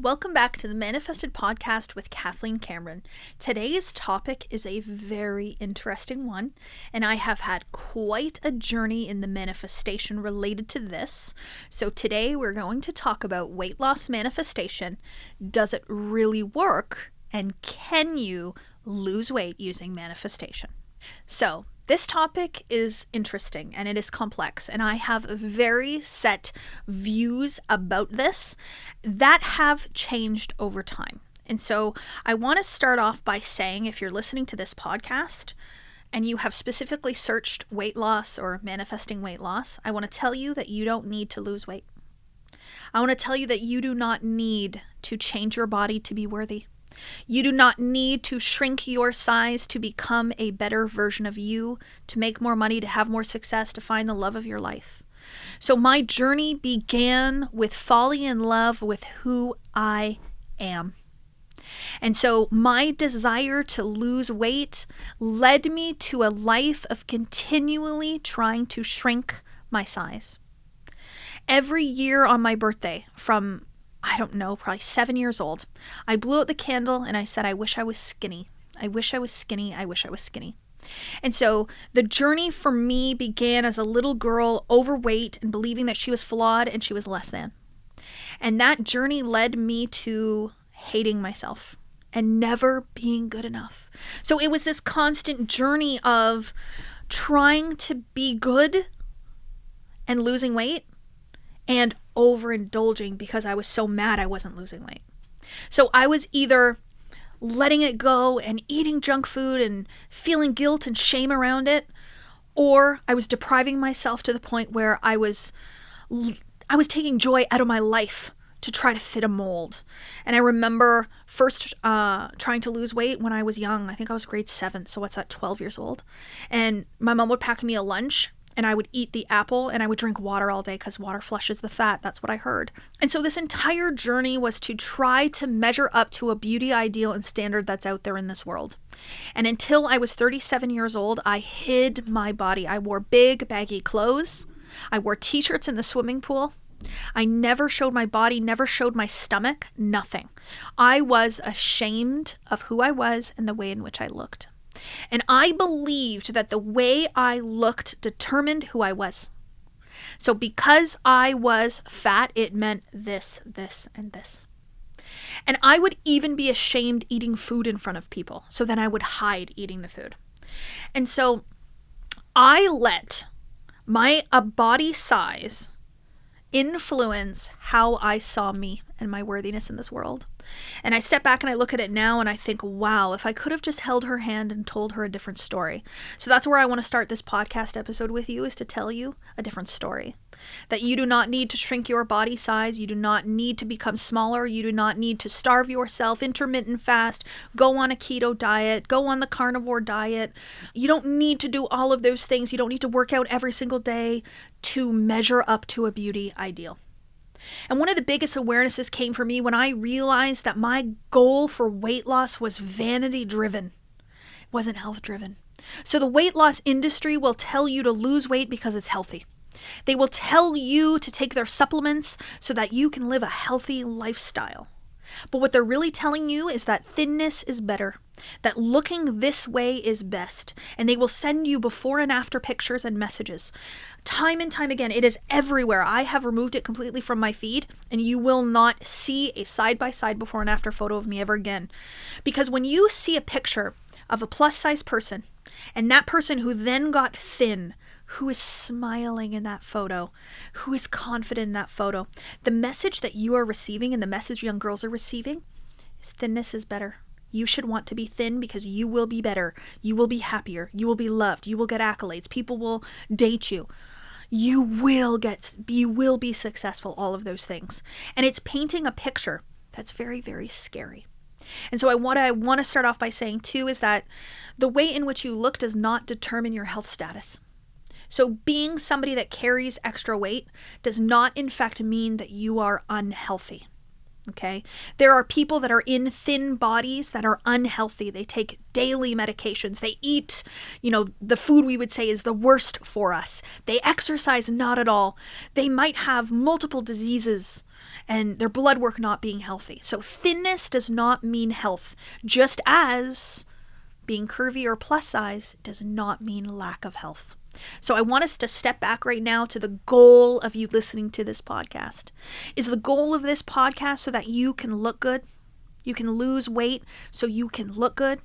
Welcome back to the Manifested Podcast with Kathleen Cameron. Today's topic is a very interesting one, and I have had quite a journey in the manifestation related to this. So today we're going to talk about weight loss manifestation. Does it really work? And can you lose weight using manifestation? So this topic is interesting and it is complex, and I have very set views about this that have changed over time. And so I want to start off by saying, if you're listening to this podcast and you have specifically searched weight loss or manifesting weight loss, I want to tell you that you don't need to lose weight. I want to tell you that you do not need to change your body to be worthy. You do not need to shrink your size to become a better version of you, to make more money, to have more success, to find the love of your life. So my journey began with falling in love with who I am. And so my desire to lose weight led me to a life of continually trying to shrink my size. Every year on my birthday, from probably 7 years old, I blew out the candle and I said, I wish I was skinny. I wish I was skinny. I wish I was skinny. And so the journey for me began as a little girl, overweight and believing that she was flawed and she was less than. And that journey led me to hating myself and never being good enough. So it was this constant journey of trying to be good and losing weight, and overindulging because I was so mad I wasn't losing weight. So I was either letting it go and eating junk food and feeling guilt and shame around it, or I was depriving myself to the point where I was taking joy out of my life to try to fit a mold. And I remember first trying to lose weight when I was young. I think I was grade 7, so what's that, 12 years old? And my mom would pack me a lunch, and I would eat the apple and I would drink water all day because water flushes the fat. That's what I heard. And so this entire journey was to try to measure up to a beauty ideal and standard that's out there in this world. And until I was 37 years old, I hid my body. I wore big, baggy clothes. I wore t-shirts in the swimming pool. I never showed my body, never showed my stomach, nothing. I was ashamed of who I was and the way in which I looked. And I believed that the way I looked determined who I was. So because I was fat, it meant this, this, and this. And I would even be ashamed eating food in front of people. So then I would hide eating the food. And so I let my body size influence how I saw me and my worthiness in this world. And I step back and I look at it now and I think, wow, if I could have just held her hand and told her a different story. So that's where I want to start this podcast episode with you, is to tell you a different story. That you do not need to shrink your body size. You do not need to become smaller. You do not need to starve yourself, intermittent fast, go on a keto diet, go on the carnivore diet. You don't need to do all of those things. You don't need to work out every single day to measure up to a beauty ideal. And one of the biggest awarenesses came for me when I realized that my goal for weight loss was vanity driven. It wasn't health driven. So the weight loss industry will tell you to lose weight because it's healthy. They will tell you to take their supplements so that you can live a healthy lifestyle. But what they're really telling you is that thinness is better, that looking this way is best, and they will send you before and after pictures and messages. Time and time again, it is everywhere. I have removed it completely from my feed, and you will not see a side-by-side before and after photo of me ever again. Because when you see a picture of a plus-size person, and that person who then got thin, who is smiling in that photo, who is confident in that photo, the message that you are receiving and the message young girls are receiving is thinness is better. You should want to be thin because you will be better. You will be happier. You will be loved. You will get accolades. People will date you. You will be successful, all of those things. And it's painting a picture that's very, very scary. And so what I want to start off by saying too is that the way in which you look does not determine your health status. So being somebody that carries extra weight does not in fact mean that you are unhealthy. Okay. There are people that are in thin bodies that are unhealthy. They take daily medications. They eat, the food we would say is the worst for us. They exercise not at all. They might have multiple diseases and their blood work not being healthy. So thinness does not mean health, just as being curvy or plus size does not mean lack of health. So I want us to step back right now to the goal of you listening to this podcast. Is the goal of this podcast so that you can look good? You can lose weight so you can look good?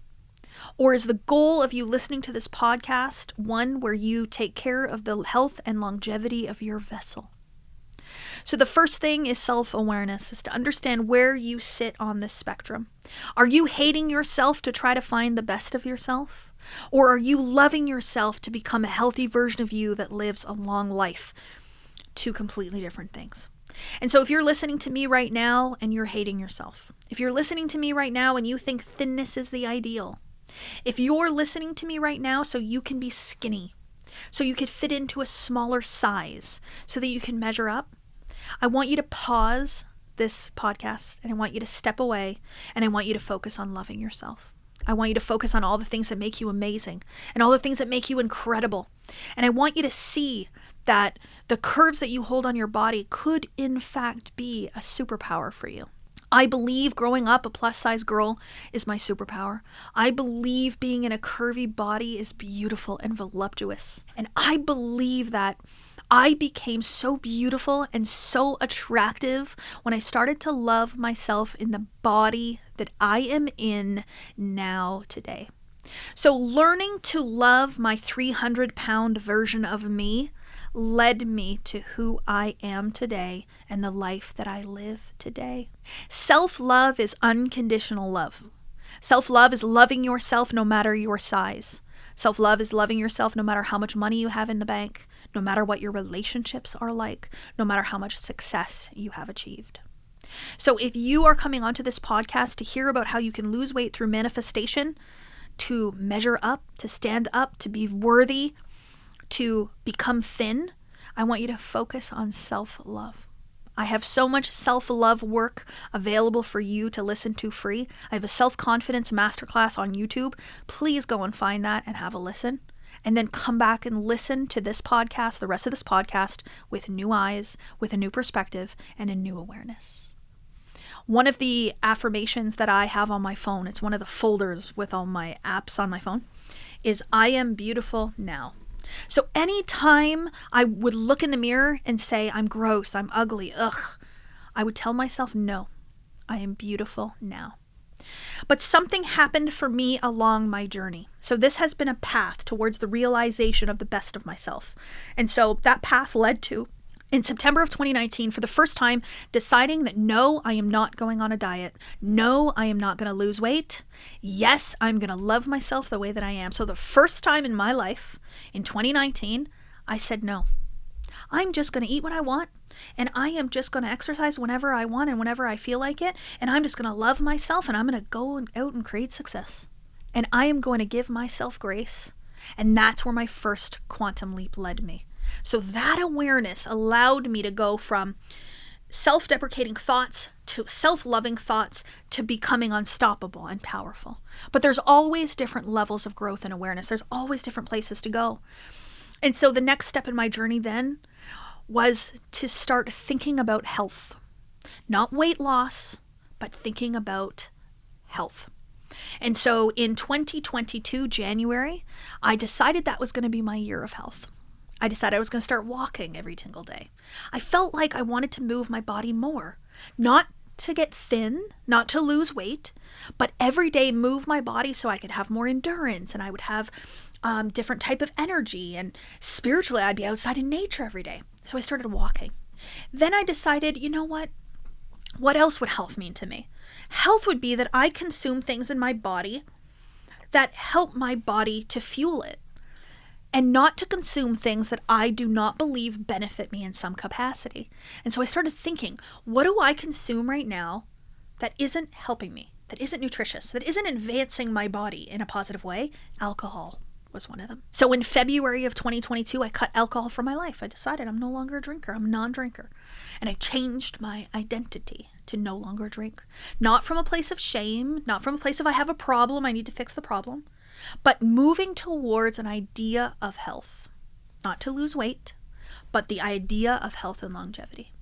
Or is the goal of you listening to this podcast one where you take care of the health and longevity of your vessel? So the first thing is self-awareness, is to understand where you sit on this spectrum. Are you hating yourself to try to find the best of yourself? Or are you loving yourself to become a healthy version of you that lives a long life? Two completely different things. And so if you're listening to me right now and you're hating yourself, if you're listening to me right now and you think thinness is the ideal, if you're listening to me right now so you can be skinny, so you could fit into a smaller size, so that you can measure up, I want you to pause this podcast and I want you to step away and I want you to focus on loving yourself. I want you to focus on all the things that make you amazing and all the things that make you incredible. And I want you to see that the curves that you hold on your body could in fact be a superpower for you. I believe growing up a plus size girl is my superpower. I believe being in a curvy body is beautiful and voluptuous. And I believe that I became so beautiful and so attractive when I started to love myself in the body that I am in now today. So learning to love my 300-pound version of me led me to who I am today and the life that I live today. Self-love is unconditional love. Self-love is loving yourself no matter your size. Self-love is loving yourself no matter how much money you have in the bank, no matter what your relationships are like, no matter how much success you have achieved. So if you are coming onto this podcast to hear about how you can lose weight through manifestation, to measure up, to stand up, to be worthy, to become thin, I want you to focus on self-love. I have so much self-love work available for you to listen to free. I have a self-confidence masterclass on YouTube. Please go and find that and have a listen. And then come back and listen to this podcast, the rest of this podcast, with new eyes, with a new perspective, and a new awareness. One of the affirmations that I have on my phone, it's one of the folders with all my apps on my phone, is I am beautiful now. So anytime I would look in the mirror and say, I'm gross, I'm ugly, I would tell myself, no, I am beautiful now. But something happened for me along my journey. So this has been a path towards the realization of the best of myself. And so that path led to, in September of 2019, for the first time, deciding that no, I am not going on a diet. No, I am not going to lose weight. Yes, I'm going to love myself the way that I am. So the first time in my life, in 2019, I said no. I'm just going to eat what I want, and I am just going to exercise whenever I want and whenever I feel like it, and I'm just going to love myself, and I'm going to go out and create success. And I am going to give myself grace, and that's where my first quantum leap led me. So that awareness allowed me to go from self-deprecating thoughts to self-loving thoughts to becoming unstoppable and powerful. But there's always different levels of growth and awareness. There's always different places to go. And so the next step in my journey then was to start thinking about health. Not weight loss, but thinking about health. And so in 2022, January, I decided that was going to be my year of health. I decided I was going to start walking every single day. I felt like I wanted to move my body more, not to get thin, not to lose weight, but every day move my body so I could have more endurance and I would have different type of energy, and spiritually I'd be outside in nature every day. So I started walking. Then I decided, you know what? What else would health mean to me? Health would be that I consume things in my body that help my body to fuel it, and not to consume things that I do not believe benefit me in some capacity. And so I started thinking, what do I consume right now that isn't helping me, that isn't nutritious, that isn't advancing my body in a positive way? Alcohol. was one of them. So in February of 2022, I cut alcohol from my life. I decided I'm no longer a drinker. I'm a non-drinker. And I changed my identity to no longer drink. Not from a place of shame, not from a place of I have a problem, I need to fix the problem, but moving towards an idea of health. Not to lose weight, but the idea of health and longevity.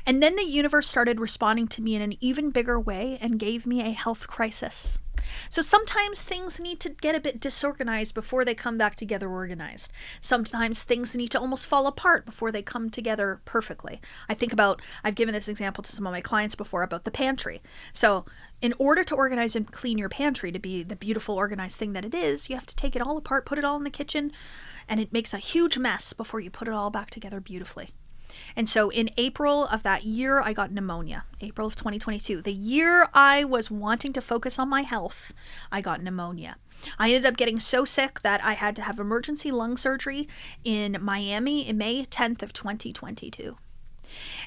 And then the universe started responding to me in an even bigger way and gave me a health crisis. So sometimes things need to get a bit disorganized before they come back together organized. Sometimes things need to almost fall apart before they come together perfectly. I've given this example to some of my clients before about the pantry. So in order to organize and clean your pantry to be the beautiful organized thing that it is, you have to take it all apart, put it all in the kitchen, and it makes a huge mess before you put it all back together beautifully. And so in April of that year, I got pneumonia, April of 2022. The year I was wanting to focus on my health, I got pneumonia. I ended up getting so sick that I had to have emergency lung surgery in Miami in May 10th of 2022.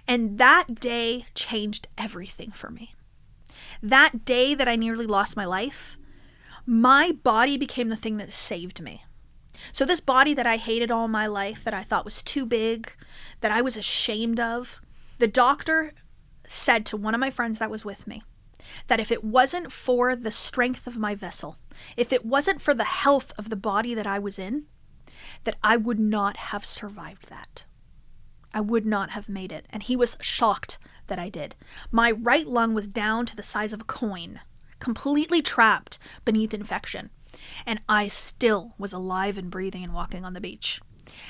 And that day changed everything for me. That day that I nearly lost my life, my body became the thing that saved me. So this body that I hated all my life, that I thought was too big, that I was ashamed of, the doctor said to one of my friends that was with me, that if it wasn't for the strength of my vessel, if it wasn't for the health of the body that I was in, that I would not have survived that. I would not have made it. And he was shocked that I did. My right lung was down to the size of a coin, completely trapped beneath infection. And I still was alive and breathing and walking on the beach.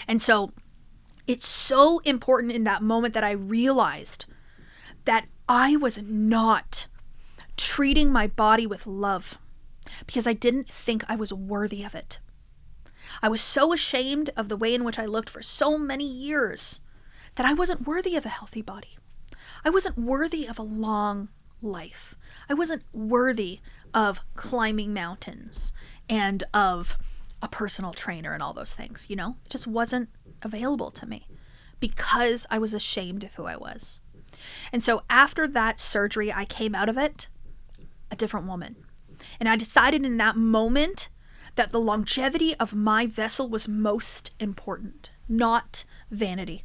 And so it's so important in that moment that I realized that I was not treating my body with love because I didn't think I was worthy of it. I was so ashamed of the way in which I looked for so many years that I wasn't worthy of a healthy body. I wasn't worthy of a long life. I wasn't worthy of climbing mountains and of a personal trainer and all those things, It just wasn't available to me because I was ashamed of who I was. And so after that surgery, I came out of it a different woman. And I decided in that moment that the longevity of my vessel was most important, not vanity.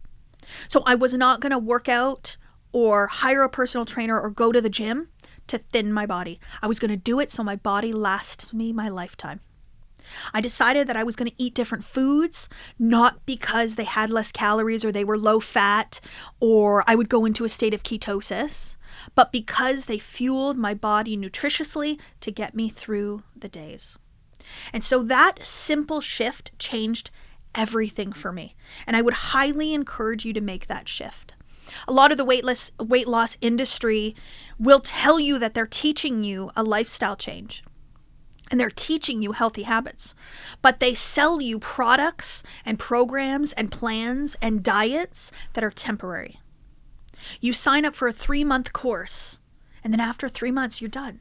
So I was not going to work out or hire a personal trainer or go to the gym to thin my body. I was going to do it so my body lasts me my lifetime. I decided that I was going to eat different foods, not because they had less calories or they were low fat or I would go into a state of ketosis, but because they fueled my body nutritiously to get me through the days. And so that simple shift changed everything for me. And I would highly encourage you to make that shift. A lot of the weight loss industry will tell you that they're teaching you a lifestyle change and they're teaching you healthy habits, but they sell you products and programs and plans and diets that are temporary. You sign up for a 3-month course and then after 3 months, you're done.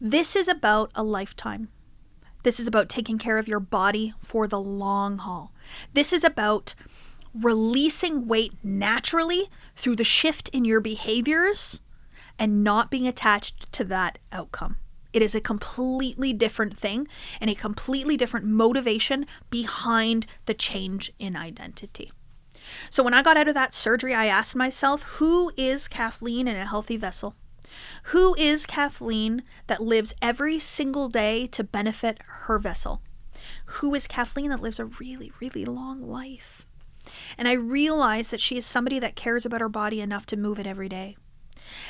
This is about a lifetime. This is about taking care of your body for the long haul. This is about releasing weight naturally through the shift in your behaviors and not being attached to that outcome. It is a completely different thing and a completely different motivation behind the change in identity. So when I got out of that surgery, I asked myself, who is Kathleen in a healthy vessel? Who is Kathleen that lives every single day to benefit her vessel? Who is Kathleen that lives a really, really long life? And I realized that she is somebody that cares about her body enough to move it every day.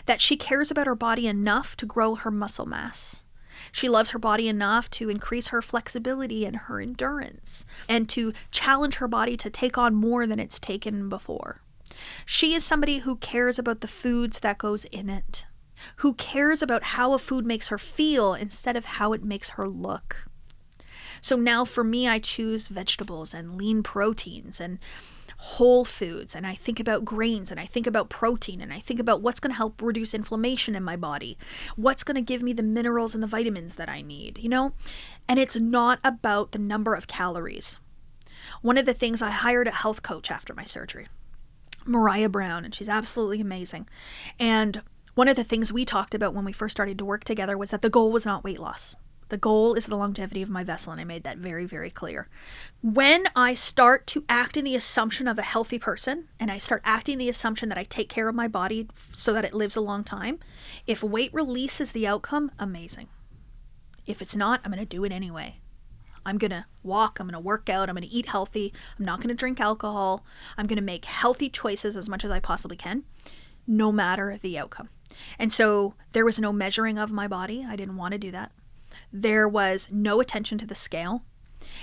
That she cares about her body enough to grow her muscle mass. She loves her body enough to increase her flexibility and her endurance and to challenge her body to take on more than it's taken before. She is somebody who cares about the foods that goes in it, who cares about how a food makes her feel instead of how it makes her look. So now for me, I choose vegetables and lean proteins and whole foods, and I think about grains, and I think about protein, and I think about what's going to help reduce inflammation in my body, what's going to give me the minerals and the vitamins that I need, And it's not about the number of calories. One of the things, I hired a health coach after my surgery, Mariah Brown, and she's absolutely amazing. And one of the things we talked about when we first started to work together was that the goal was not weight loss. The goal is the longevity of my vessel, and I made that very, very clear. When I start to act in the assumption of a healthy person, and I start acting the assumption that I take care of my body so that it lives a long time, if weight release is the outcome, amazing. If it's not, I'm going to do it anyway. I'm going to walk, I'm going to work out, I'm going to eat healthy, I'm not going to drink alcohol, I'm going to make healthy choices as much as I possibly can, no matter the outcome. And so there was no measuring of my body. I didn't want to do that. There was no attention to the scale,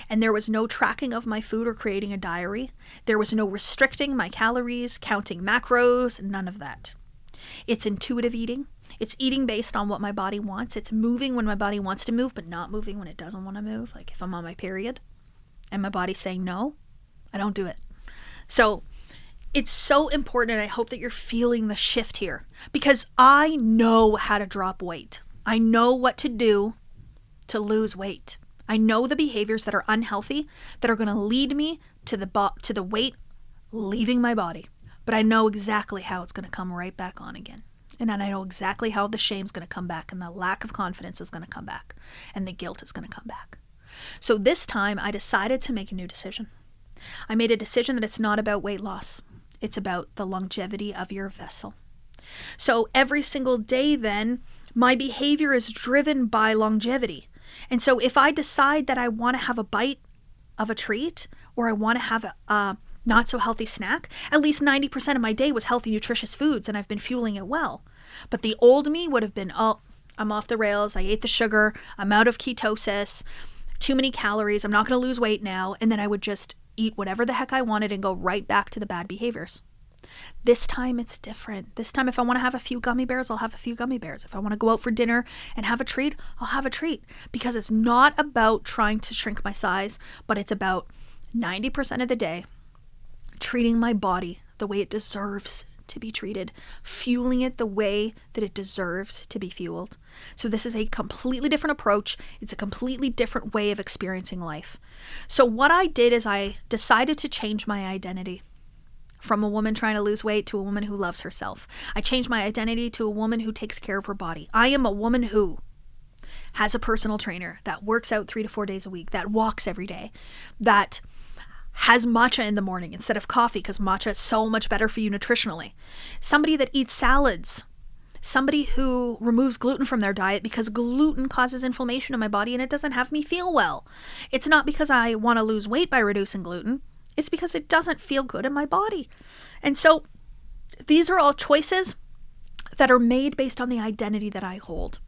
and there was no tracking of my food or creating a diary. There was no restricting my calories, counting macros, none of that. It's intuitive eating. It's eating based on what my body wants. It's moving when my body wants to move, but not moving when it doesn't want to move. Like if I'm on my period and my body's saying no, I don't do it. So it's so important, and I hope that you're feeling the shift here, because I know how to drop weight. I know what to do to lose weight. I know the behaviors that are unhealthy that are going to lead me to the weight leaving my body. But I know exactly how it's going to come right back on again. And I know exactly how the shame's going to come back, and the lack of confidence is going to come back, and the guilt is going to come back. So this time I decided to make a new decision. I made a decision that it's not about weight loss. It's about the longevity of your vessel. So every single day then, my behavior is driven by longevity. And so if I decide that I want to have a bite of a treat, or I want to have a not so healthy snack, at least 90% of my day was healthy, nutritious foods, and I've been fueling it well. But the old me would have been, oh, I'm off the rails. I ate the sugar. I'm out of ketosis. Too many calories. I'm not going to lose weight now. And then I would just eat whatever the heck I wanted and go right back to the bad behaviors. This time it's different. This time if I want to have a few gummy bears, I'll have a few gummy bears. If I want to go out for dinner and have a treat, I'll have a treat. Because it's not about trying to shrink my size, but it's about 90% of the day treating my body the way it deserves to be treated, fueling it the way that it deserves to be fueled. So this is a completely different approach. It's a completely different way of experiencing life. So what I did is I decided to change my identity from a woman trying to lose weight to a woman who loves herself. I changed my identity to a woman who takes care of her body. I am a woman who has a personal trainer, that works out 3 to 4 days a week, that walks every day, that has matcha in the morning instead of coffee because matcha is so much better for you nutritionally. Somebody that eats salads. Somebody who removes gluten from their diet because gluten causes inflammation in my body and it doesn't have me feel well. It's not because I want to lose weight by reducing gluten. It's because it doesn't feel good in my body. And so these are all choices that are made based on the identity that I hold.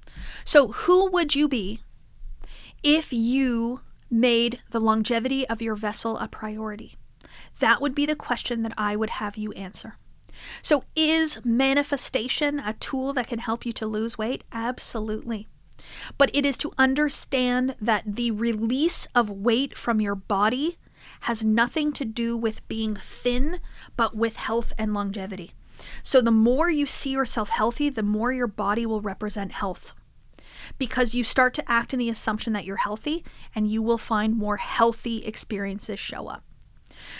So who would you be if you made the longevity of your vessel a priority? That would be the question that I would have you answer. So is manifestation a tool that can help you to lose weight? Absolutely. But it is to understand that the release of weight from your body has nothing to do with being thin, but with health and longevity. So the more you see yourself healthy, the more your body will represent health. Because you start to act in the assumption that you're healthy, and you will find more healthy experiences show up.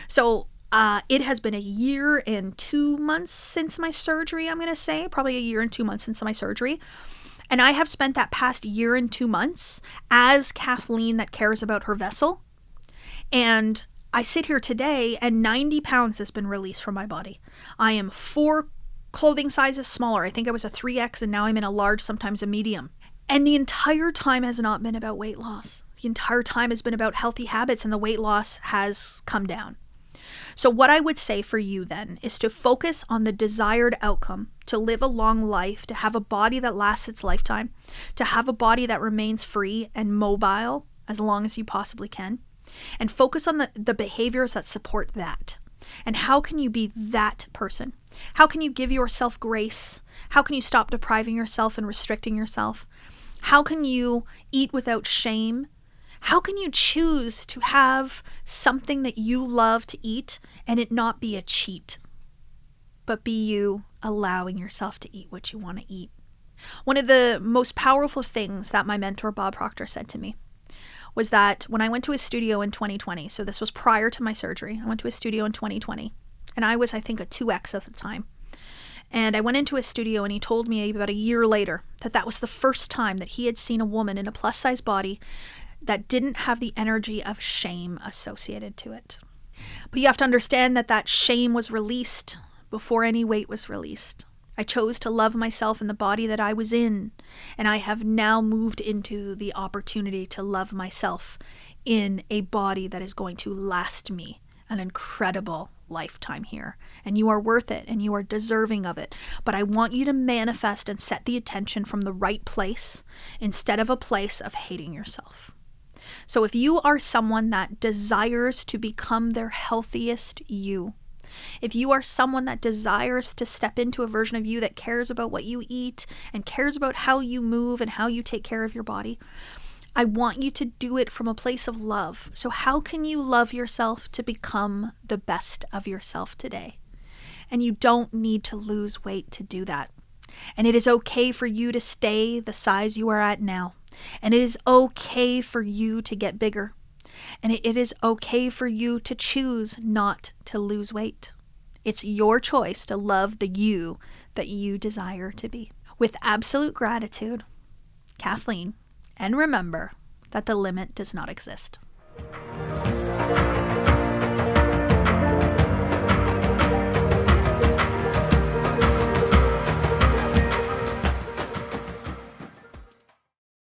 So it has been 1 year and 2 months since my surgery, I'm going to say. Probably 1 year and 2 months since my surgery. And I have spent that past 1 year and 2 months as Kathleen that cares about her vessel. And I sit here today and 90 pounds has been released from my body. I am 4 clothing sizes smaller. I think I was a 3X and now I'm in a large, sometimes a medium. And the entire time has not been about weight loss. The entire time has been about healthy habits, and the weight loss has come down. So what I would say for you then is to focus on the desired outcome, to live a long life, to have a body that lasts its lifetime, to have a body that remains free and mobile as long as you possibly can, and focus on the behaviors that support that. And how can you be that person? How can you give yourself grace? How can you stop depriving yourself and restricting yourself? How can you eat without shame? How can you choose to have something that you love to eat and it not be a cheat, but be you allowing yourself to eat what you want to eat? One of the most powerful things that my mentor, Bob Proctor, said to me was that when I went to his studio in 2020, so this was prior to my surgery, I went to his studio in 2020, and I was, I think, a 2X at the time. And I went into his studio and he told me about a year later that that was the first time that he had seen a woman in a plus-size body that didn't have the energy of shame associated to it. But you have to understand that that shame was released before any weight was released. I chose to love myself in the body that I was in, and I have now moved into the opportunity to love myself in a body that is going to last me an incredible lifetime here. And you are worth it, and you are deserving of it. But I want you to manifest and set the attention from the right place instead of a place of hating yourself. So if you are someone that desires to become their healthiest you, if you are someone that desires to step into a version of you that cares about what you eat and cares about how you move and how you take care of your body, I want you to do it from a place of love. So how can you love yourself to become the best of yourself today? And you don't need to lose weight to do that. And it is okay for you to stay the size you are at now. And it is okay for you to get bigger. And it is okay for you to choose not to lose weight. It's your choice to love the you that you desire to be. With absolute gratitude, Kathleen, and remember that the limit does not exist.